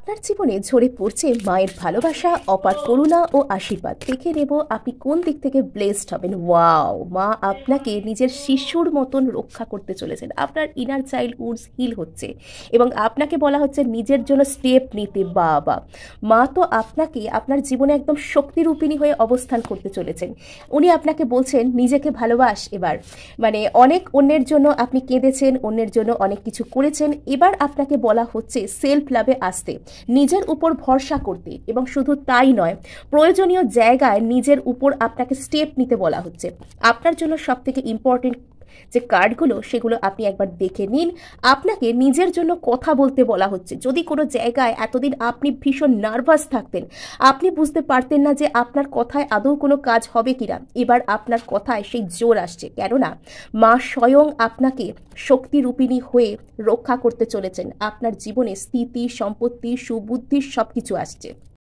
আপনার জীবনে ঝরে পড়ছে মায়ের ভালোবাসা, অপার করুণা ও আশীর্বাদ। দেখে নেব আপনি কোন দিক থেকে ব্লেসড হবেন। ওয়াও, মা আপনাকে নিজের শিশুর মতন রক্ষা করতে চলেছেন। আপনার ইনার চাইল্ডহুড হিল হচ্ছে এবং আপনাকে বলা হচ্ছে নিজের জন্য স্টেপ নিতে। বাবা, মা তো আপনাকে আপনার জীবনে একদম শক্তিরূপিণী হয়ে অবস্থান করতে চলেছেন। উনি আপনাকে বলছেন নিজেকে ভালোবাস। এবার মানে অনেক অন্যের জন্য আপনি কেঁদেছেন, অন্যের জন্য অনেক কিছু করেছেন। এবার আপনাকে বলা হচ্ছে সেলফ লাভে আসতে, নিজের উপর ভরসা করতে, এবং শুধু তাই নয়, প্রয়োজনীয় জায়গায় নিজের উপর আপনাকে স্টেপ নিতে বলা হচ্ছে। আপনার জন্য সব থেকে ইম্পর্টেন্ট যে কার্ডগুলো, সেগুলো আপনি একবার দেখে নিন। আপনাকে নিজের জন্য কথা বলতে বলা হচ্ছে। যদি কোনো জায়গায় এতদিন আপনি ভীষণ নার্ভাস থাকতেন, আপনি বুঝতে পারতেন না যে আপনার কথায় আদৌ কোনো কাজ হবে কিনা, এবার আপনার কথায় সেই জোর আসছে। কেননা মা স্বয়ং আপনাকে শক্তিরূপিণী হয়ে রক্ষা করতে চলেছেন। আপনার জীবনে স্থিতি, সম্পত্তি, সুবুদ্ধি সব কিছু আসছে।